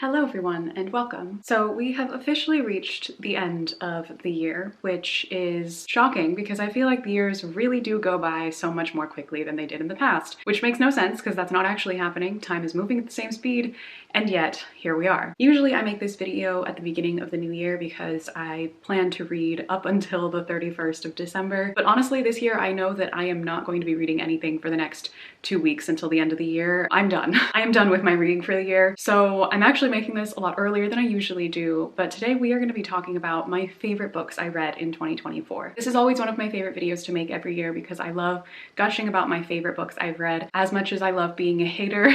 Hello everyone and welcome. So we have officially reached the end of the year, which is shocking because I feel like the years really do go by so much more quickly than they did in the past, which makes no sense because that's not actually happening. Time is moving at the same speed, and yet here we are. Usually I make this video at the beginning of the new year because I plan to read up until the 31st of December, but honestly this year I know that I am not going to be reading anything for the next 2 weeks until the end of the year. I'm done. I am done with my reading for the year, so I'm actually making this a lot earlier than I usually do, but today we are going to be talking about my favorite books I read in 2024. This is always one of my favorite videos to make every year because I love gushing about my favorite books I've read. As much as I love being a hater,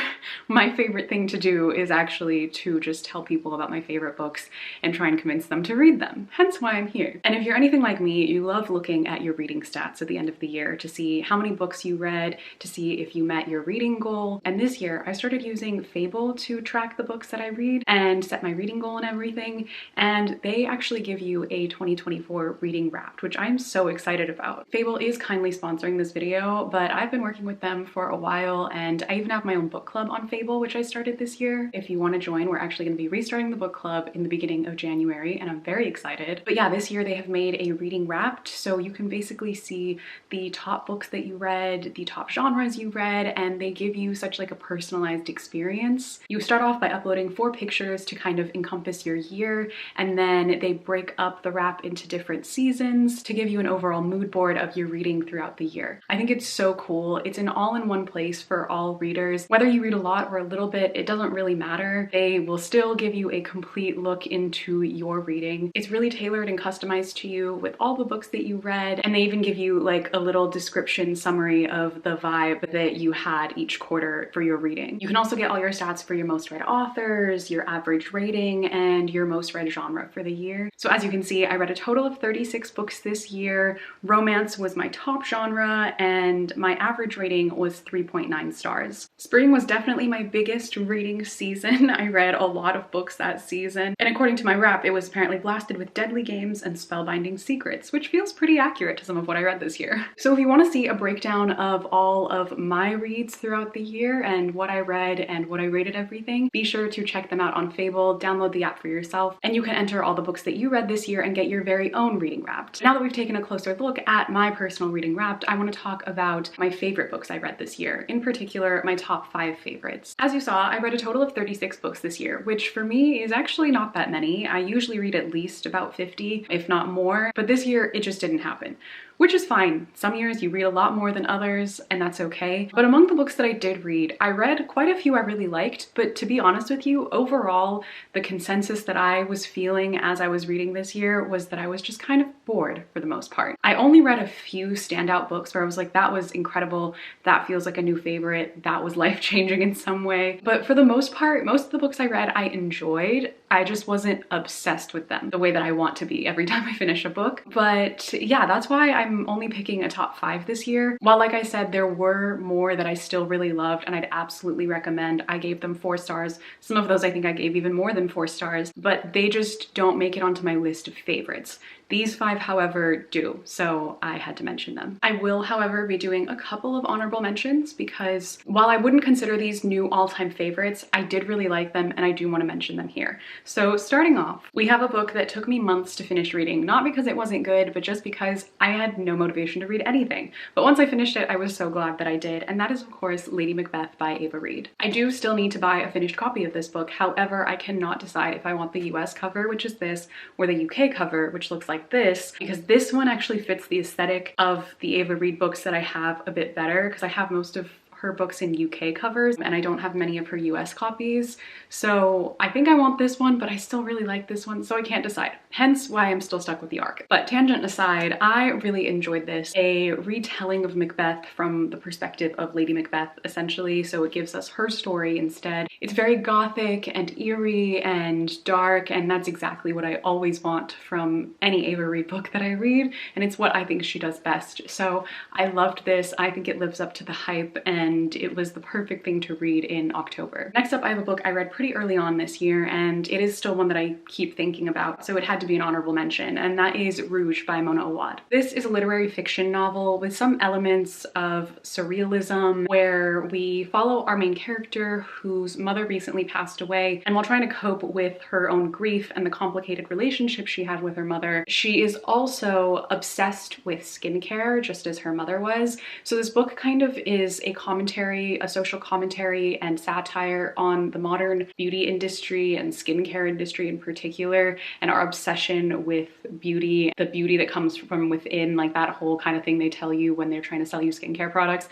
my favorite thing to do is actually to just tell people about my favorite books and try and convince them to read them, hence why I'm here. And if you're anything like me, you love looking at your reading stats at the end of the year to see how many books you read, to see if you met your reading goal. And this year I started using Fable to track the books that I read and set my reading goal and everything, and they actually give you a 2024 reading wrapped, which I'm so excited about. Fable is kindly sponsoring this video, but I've been working with them for a while, and I even have my own book club on Fable, which I started this year. If you want to join, we're actually going to be restarting the book club in the beginning of January, and I'm very excited. But yeah, this year they have made a reading wrapped, so you can basically see the top books that you read, the top genres you read, and they give you such like a personalized experience. You start off by uploading 4 pictures to kind of encompass your year, and then they break up the wrap into different seasons to give you an overall mood board of your reading throughout the year. I think it's so cool. It's an all-in-one place for all readers. Whether you read a lot or a little bit, it doesn't really matter. They will still give you a complete look into your reading. It's really tailored and customized to you with all the books that you read, and they even give you like a little description summary of the vibe that you had each quarter for your reading. You can also get all your stats for your most read authors, your average rating, and your most read genre for the year. So as you can see, I read a total of 36 books this year. Romance was my top genre, and my average rating was 3.9 stars. Spring was definitely my biggest reading season. I read a lot of books that season, and according to my wrap, it was apparently blasted with deadly games and spellbinding secrets, which feels pretty accurate to some of what I read this year. So if you want to see a breakdown of all of my reads throughout the year and what I read and what I rated everything, be sure to check them out on Fable, download the app for yourself, and you can enter all the books that you read this year and get your very own reading wrapped. Now that we've taken a closer look at my personal reading wrapped, I want to talk about my favorite books I read this year, in particular my top 5 favorites. As you saw, I read a total of 36 books this year, which for me is actually not that many. I usually read at least about 50, if not more, but this year it just didn't happen. Which is fine. Some years you read a lot more than others, and that's okay. But among the books that I did read, I read quite a few I really liked, but to be honest with you, overall, the consensus that I was feeling as I was reading this year was that I was just kind of bored for the most part. I only read a few standout books where I was like, that was incredible, that feels like a new favorite, that was life-changing in some way. But for the most part, most of the books I read I enjoyed. I just wasn't obsessed with them the way that I want to be every time I finish a book. But yeah, that's why I'm only picking a top 5 this year. While like I said, there were more that I still really loved and I'd absolutely recommend. I gave them 4 stars. Some of those I think I gave even more than 4 stars, but they just don't make it onto my list of favorites. These 5, however, do, so I had to mention them. I will, however, be doing a couple of honorable mentions because while I wouldn't consider these new all-time favorites, I did really like them and I do want to mention them here. So starting off, we have a book that took me months to finish reading, not because it wasn't good, but just because I had no motivation to read anything. But once I finished it, I was so glad that I did, and that is of course Lady Macbeth by Ava Reid. I do still need to buy a finished copy of this book, however, I cannot decide if I want the US cover, which is this, or the UK cover, which looks like this, because this one actually fits the aesthetic of the Ava Reid books that I have a bit better, because I have most of her books in UK covers and I don't have many of her US copies. So I think I want this one, but I still really like this one, so I can't decide. Hence why I'm still stuck with the ARC. But tangent aside, I really enjoyed this. A retelling of Macbeth from the perspective of Lady Macbeth, essentially, so it gives us her story instead. It's very gothic and eerie and dark, and that's exactly what I always want from any Ava Reid book that I read, and it's what I think she does best. So I loved this. I think it lives up to the hype, and and it was the perfect thing to read in October. Next up, I have a book I read pretty early on this year, and it is still one that I keep thinking about, so it had to be an honorable mention, and that is Rouge by Mona Awad. This is a literary fiction novel with some elements of surrealism where we follow our main character whose mother recently passed away, and while trying to cope with her own grief and the complicated relationship she had with her mother, she is also obsessed with skincare, just as her mother was. So this book kind of is a commentary, a social commentary and satire on the modern beauty industry and skincare industry in particular, and our obsession with beauty, the beauty that comes from within, like that whole kind of thing they tell you when they're trying to sell you skincare products.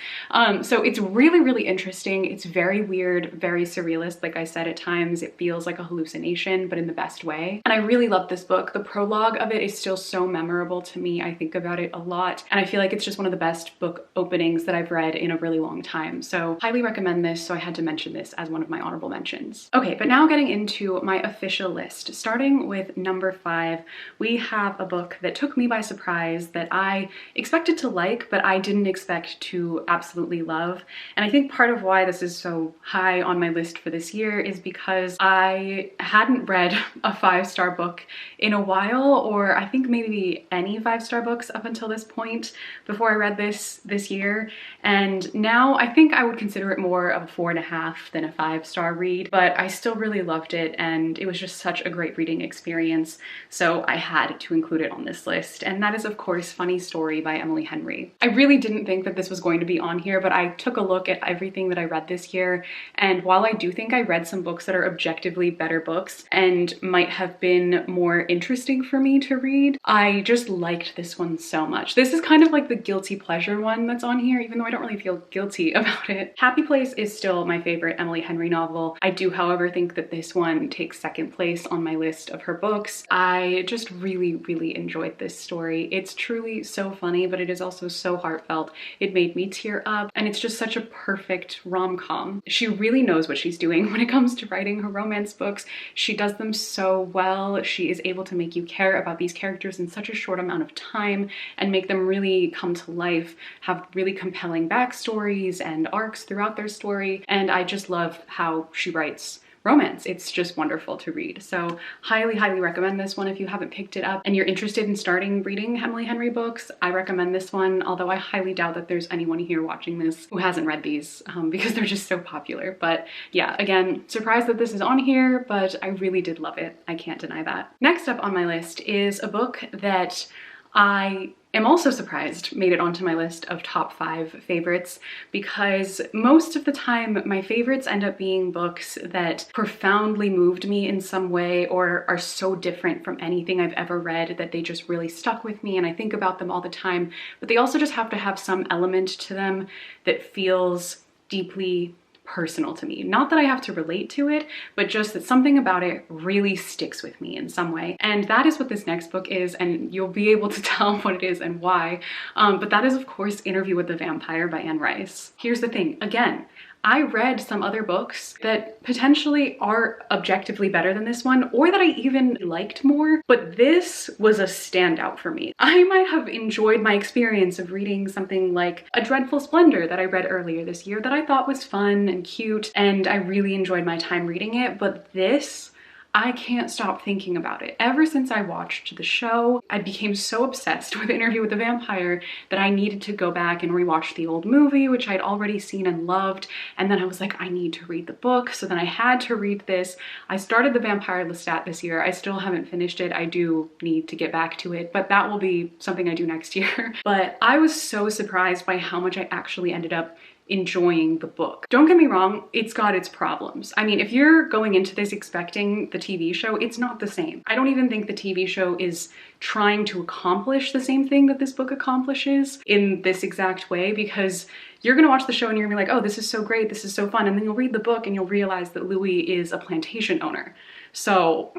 So it's really, really interesting. It's very weird, very surrealist. Like I said, at times it feels like a hallucination, but in the best way. And I really love this book. The prologue of it is still so memorable to me. I think about it a lot, and I feel like it's just one of the best book openings that I've read in a really long time. So highly recommend this. So I had to mention this as one of my honorable mentions. Okay, but now getting into my official list, starting with number 5, we have a book that took me by surprise that I expected to like, but I didn't expect to absolutely love. And I think part of why this is so high on my list for this year is because I hadn't read a 5-star book in a while, or I think maybe any 5-star books up until this point before I read this year. And now I think I would consider it more of a 4.5 than a 5-star read, but I still really loved it, and it was just such a great reading experience. So I had to include it on this list. And that is, of course, Funny Story by Emily Henry. I really didn't think that this was going to be on here, but I took a look at everything that I read this year. And while I do think I read some books that are objectively better books and might have been more interesting for me to read, I just liked this one so much. This is kind of like the guilty pleasure one that's on here, even though I don't really feel guilty about it. Happy Place is still my favorite Emily Henry novel. I do, however, think that this one takes second place on my list of her books. I just really, really enjoyed this story. It's truly so funny, but it is also so heartfelt. It made me tear up, and it's just such a perfect rom-com. She really knows what she's doing when it comes to writing her romance books. She does them so well. She is able to make you care about these characters in such a short amount of time and make them really come to life, have really compelling backstories and arcs throughout their story. And I just love how she writes romance. It's just wonderful to read. So highly, highly recommend this one if you haven't picked it up and you're interested in starting reading Emily Henry books. I recommend this one, although I highly doubt that there's anyone here watching this who hasn't read these because they're just so popular. But yeah, again, surprised that this is on here, but I really did love it. I can't deny that. Next up on my list is a book that I am also surprised made it onto my list of top 5 favorites, because most of the time my favorites end up being books that profoundly moved me in some way or are so different from anything I've ever read that they just really stuck with me and I think about them all the time. But they also just have to have some element to them that feels deeply personal to me. Not that I have to relate to it, but just that something about it really sticks with me in some way. And that is what this next book is, and you'll be able to tell what it is and why. But that is, of course, Interview with the Vampire by Anne Rice. Here's the thing, again, I read some other books that potentially are objectively better than this one, or that I even liked more, but this was a standout for me. I might have enjoyed my experience of reading something like A Dreadful Splendor that I read earlier this year that I thought was fun and cute, and I really enjoyed my time reading it, but this, I can't stop thinking about it. Ever since I watched the show, I became so obsessed with Interview with the Vampire that I needed to go back and rewatch the old movie, which I'd already seen and loved. And then I was like, I need to read the book. So then I had to read this. I started The Vampire Lestat this year. I still haven't finished it. I do need to get back to it, but that will be something I do next year. But I was so surprised by how much I actually ended up enjoying the book. Don't get me wrong, it's got its problems. I mean, if you're going into this expecting the TV show, it's not the same. I don't even think the TV show is trying to accomplish the same thing that this book accomplishes in this exact way, because you're gonna watch the show and you're gonna be like, oh, this is so great, this is so fun, and then you'll read the book and you'll realize that Louis is a plantation owner. So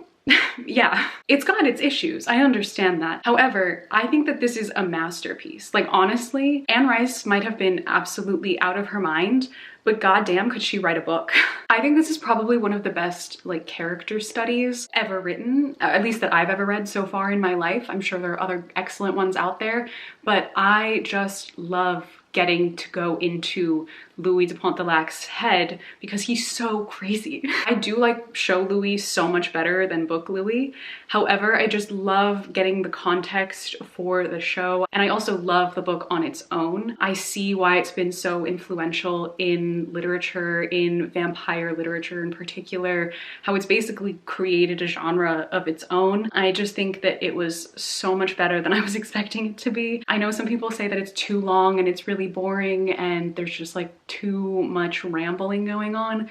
yeah, it's got its issues. I understand that. However, I think that this is a masterpiece. Like, honestly, Anne Rice might have been absolutely out of her mind, but goddamn could she write a book. I think this is probably one of the best like character studies ever written, at least that I've ever read so far in my life. I'm sure there are other excellent ones out there, but I just love getting to go into Louis de Pontelac's head because he's so crazy. I do like show Louis so much better than book Louis. However, I just love getting the context for the show, and I also love the book on its own. I see why it's been so influential in literature, in vampire literature in particular, how it's basically created a genre of its own. I just think that it was so much better than I was expecting it to be. I know some people say that it's too long and it's really boring and there's just like too much rambling going on.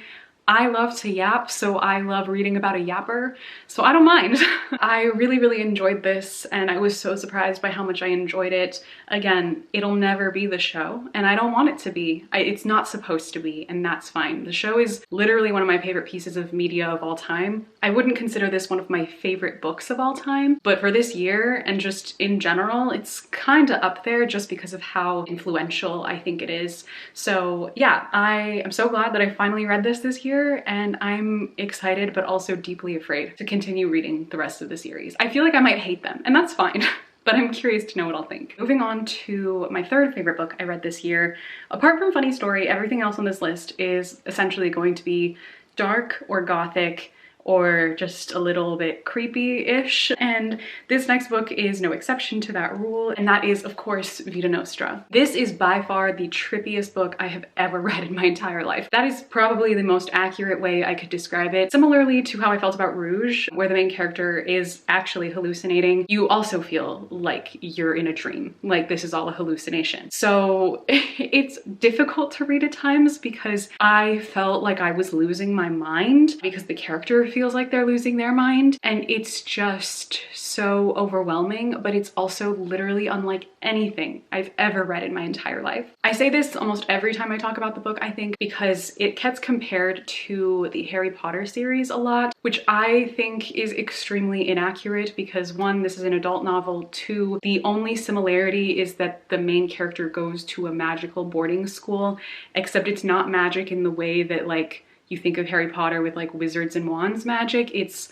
I love to yap, so I love reading about a yapper, so I don't mind. I really, really enjoyed this, and I was so surprised by how much I enjoyed it. Again, it'll never be the show, and I don't want it to be. It's not supposed to be, and that's fine. The show is literally one of my favorite pieces of media of all time. I wouldn't consider this one of my favorite books of all time, but for this year, and just in general, it's kind of up there just because of how influential I think it is. So yeah, I am so glad that I finally read this year, and I'm excited but also deeply afraid to continue reading the rest of the series. I feel like I might hate them, and that's fine. But I'm curious to know what I'll think. Moving on to my third favorite book I read this year. Apart from Funny Story, everything else on this list is essentially going to be dark or gothic or just a little bit creepy-ish. And this next book is no exception to that rule, and that is, of course, Vita Nostra. This is by far the trippiest book I have ever read in my entire life. That is probably the most accurate way I could describe it. Similarly to how I felt about Rouge, where the main character is actually hallucinating, you also feel like you're in a dream, like this is all a hallucination. So it's difficult to read at times because I felt like I was losing my mind because the character feels like they're losing their mind, and it's just so overwhelming, but it's also literally unlike anything I've ever read in my entire life. I say this almost every time I talk about the book, I think, because it gets compared to the Harry Potter series a lot, which I think is extremely inaccurate because one, this is an adult novel, two, the only similarity is that the main character goes to a magical boarding school, except it's not magic in the way that like you think of Harry Potter with like wizards and wands magic. It's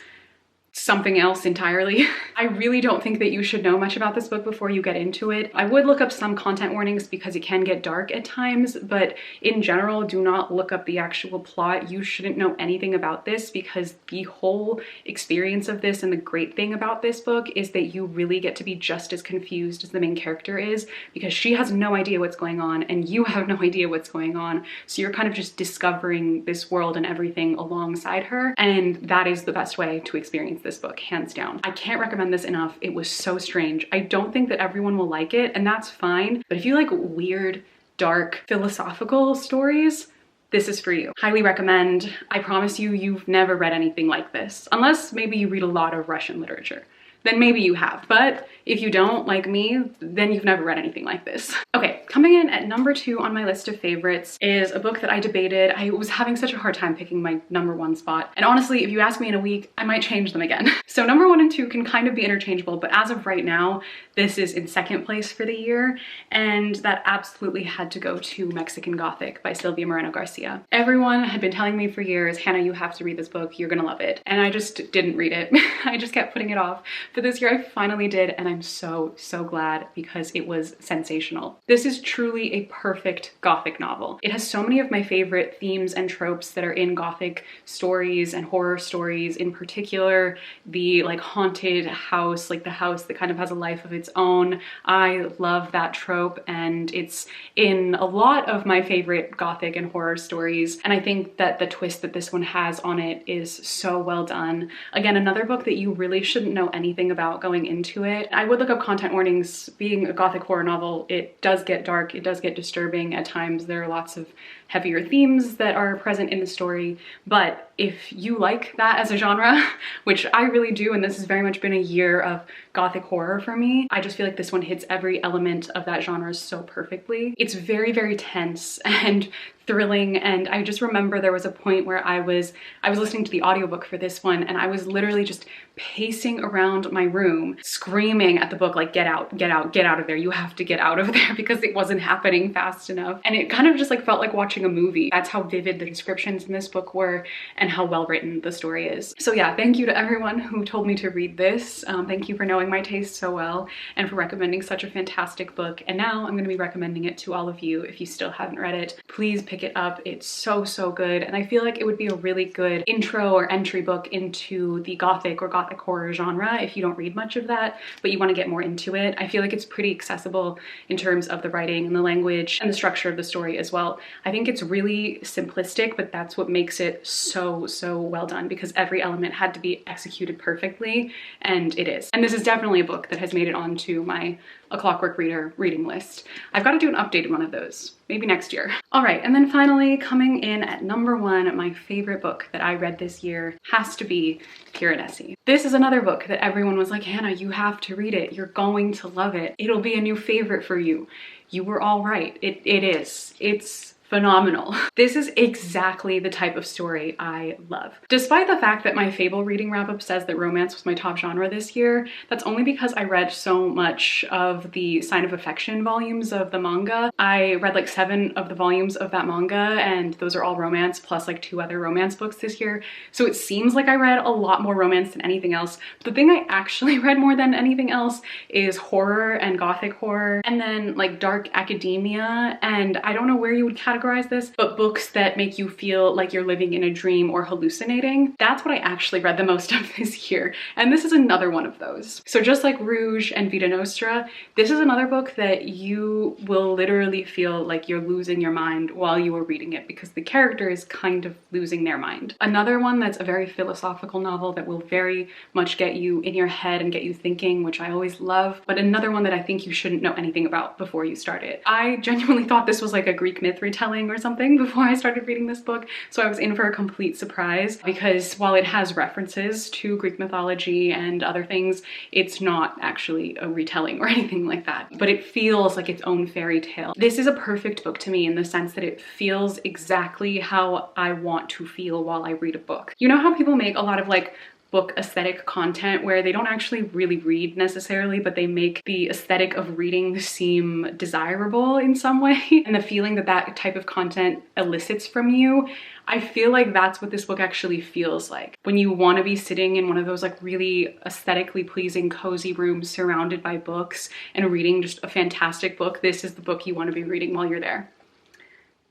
something else entirely. I really don't think that you should know much about this book before you get into it. I would look up some content warnings because it can get dark at times, but in general, do not look up the actual plot. You shouldn't know anything about this because the whole experience of this and the great thing about this book is that you really get to be just as confused as the main character is because she has no idea what's going on and you have no idea what's going on. So you're kind of just discovering this world and everything alongside her, and that is the best way to experience this book, hands down. I can't recommend this enough. It was so strange. I don't think that everyone will like it, and that's fine. But if you like weird, dark, philosophical stories, this is for you. Highly recommend. I promise you, you've never read anything like this. Unless maybe you read a lot of Russian literature. Then maybe you have. But if you don't, like me, then you've never read anything like this. Okay, coming in at number 2 on my list of favorites is a book that I debated. I was having such a hard time picking my number 1 spot. And honestly, if you ask me in a week, I might change them again. So number 1 and 2 can kind of be interchangeable, but as of right now, this is in second place for the year. And that absolutely had to go to Mexican Gothic by Silvia Moreno Garcia. Everyone had been telling me for years, Hannah, you have to read this book. You're gonna love it. And I just didn't read it. I just kept putting it off. But this year I finally did, and I'm so glad because it was sensational. This is truly a perfect Gothic novel. It has so many of my favorite themes and tropes that are in Gothic stories and horror stories, in particular the like haunted house, like the house that kind of has a life of its own. I love that trope, and it's in a lot of my favorite Gothic and horror stories, and I think that the twist that this one has on it is so well done. Again, another book that you really shouldn't know anything about going into it. I would look up content warnings. Being a Gothic horror novel, it does get dark, it does get disturbing at times. There are lots of heavier themes that are present in the story, but if you like that as a genre, which I really do, and this has very much been a year of Gothic horror for me, I just feel like this one hits every element of that genre so perfectly. It's very tense and thrilling, and I just remember there was a point where I was listening to the audiobook for this one, and I was literally just pacing around my room screaming at the book like, get out, get out, get out of there, you have to get out of there, because it wasn't happening fast enough. And it kind of just like felt like watching watching a movie. That's how vivid the descriptions in this book were and how well written the story is. So yeah, thank you to everyone who told me to read this. Thank you for knowing my taste so well and for recommending such a fantastic book. And now I'm going to be recommending it to all of you. If you still haven't read it, please pick it up. It's so, so good. And I feel like it would be a really good intro or entry book into the Gothic or Gothic horror genre if you don't read much of that, but you want to get more into it. I feel like it's pretty accessible in terms of the writing and the language and the structure of the story as well. I think it's really simplistic, but that's what makes it so, so well done, because every element had to be executed perfectly, and it is. And this is definitely a book that has made it onto my A Clockwork Reader reading list. I've got to do an updated one of those, maybe next year. All right, and then finally coming in at number 1, my favorite book that I read this year has to be Pure Essie. This is another book that everyone was like, Hannah, you have to read it. You're going to love it. It'll be a new favorite for you. You were all right. It is. It's phenomenal. This is exactly the type of story I love. Despite the fact that my Fable reading wrap-up says that romance was my top genre this year, that's only because I read so much of the Sign of Affection volumes of the manga. I read like 7 of the volumes of that manga, and those are all romance, plus like 2 other romance books this year. So it seems like I read a lot more romance than anything else. But the thing I actually read more than anything else is horror and Gothic horror, and then like dark academia, and I don't know where you would categorize this, but books that make you feel like you're living in a dream or hallucinating. That's what I actually read the most of this year, and this is another one of those. So just like Rouge and Vita Nostra, this is another book that you will literally feel like you're losing your mind while you are reading it, because the character is kind of losing their mind. Another one that's a very philosophical novel that will very much get you in your head and get you thinking, which I always love, but another one that I think you shouldn't know anything about before you start it. I genuinely thought this was like a Greek myth retelling or something before I started reading this book, so I was in for a complete surprise, because while it has references to Greek mythology and other things, it's not actually a retelling or anything like that, but it feels like its own fairy tale. This is a perfect book to me in the sense that it feels exactly how I want to feel while I read a book. You know how people make a lot of like book aesthetic content where they don't actually really read necessarily, but they make the aesthetic of reading seem desirable in some way, and the feeling that that type of content elicits from you. I feel like that's what this book actually feels like. When you want to be sitting in one of those like really aesthetically pleasing cozy rooms surrounded by books and reading just a fantastic book, this is the book you want to be reading while you're there.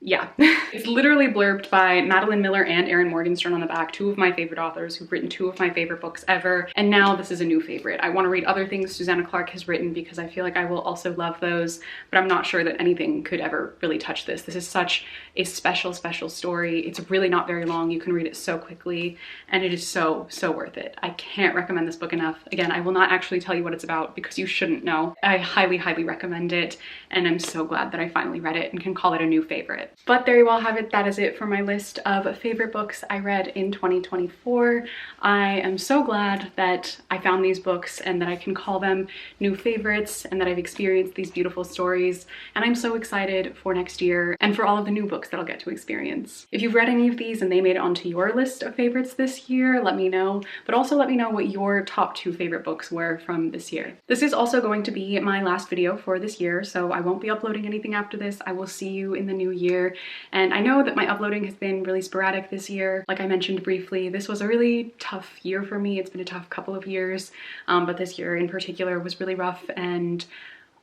Yeah. It's literally blurbed by Madeline Miller and Erin Morgenstern on the back, 2 of my favorite authors who've written 2 of my favorite books ever. And now this is a new favorite. I want to read other things Susanna Clarke has written because I feel like I will also love those, but I'm not sure that anything could ever really touch this. This is such a special, special story. It's really not very long. You can read it so quickly, and it is so, so worth it. I can't recommend this book enough. Again, I will not actually tell you what it's about because you shouldn't know. I highly, highly recommend it, and I'm so glad that I finally read it and can call it a new favorite. But there you all have it. That is it for my list of favorite books I read in 2024. I am so glad that I found these books and that I can call them new favorites and that I've experienced these beautiful stories. And I'm so excited for next year and for all of the new books that I'll get to experience. If you've read any of these and they made it onto your list of favorites this year, let me know. But also let me know what your top 2 favorite books were from this year. This is also going to be my last video for this year, so I won't be uploading anything after this. I will see you in the new year. And I know that my uploading has been really sporadic this year. Like I mentioned briefly, this was a really tough year for me. It's been a tough couple of years, but this year in particular was really rough, and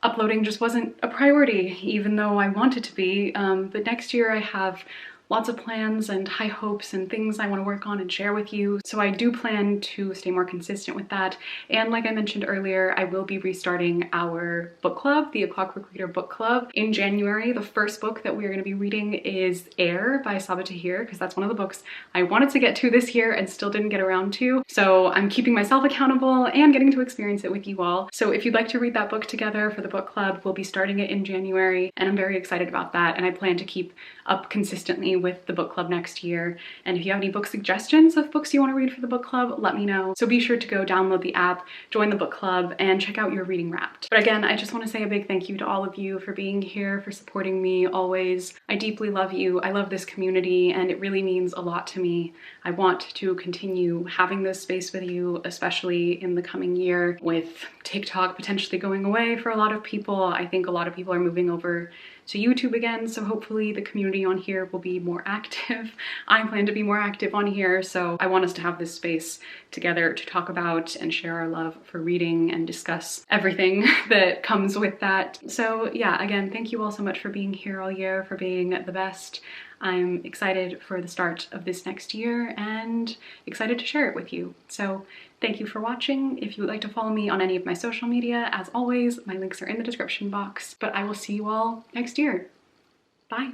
uploading just wasn't a priority, even though I want it to be. But next year I have lots of plans and high hopes and things I want to work on and share with you. So I do plan to stay more consistent with that. And like I mentioned earlier, I will be restarting our book club, the A Clockwork Reader book club, in January. The first book that we're going to be reading is Air by Sabaa Tahir, because that's one of the books I wanted to get to this year and still didn't get around to. So I'm keeping myself accountable and getting to experience it with you all. So if you'd like to read that book together for the book club, we'll be starting it in January, and I'm very excited about that. And I plan to keep up consistently with the book club next year. And if you have any book suggestions of books you want to read for the book club, let me know. So be sure to go download the app, join the book club, and check out your Reading Wrapped. But again, I just want to say a big thank you to all of you for being here, for supporting me always. I deeply love you. I love this community, and it really means a lot to me. I want to continue having this space with you, especially in the coming year with TikTok potentially going away for a lot of people. I think a lot of people are moving over to YouTube again, so hopefully the community on here will be more active. I plan to be more active on here, so I want us to have this space together to talk about and share our love for reading and discuss everything that comes with that. So yeah, again, thank you all so much for being here all year, for being the best. I'm excited for the start of this next year and excited to share it with you. So thank you for watching. If you would like to follow me on any of my social media, as always, my links are in the description box, but I will see you all next year. Bye.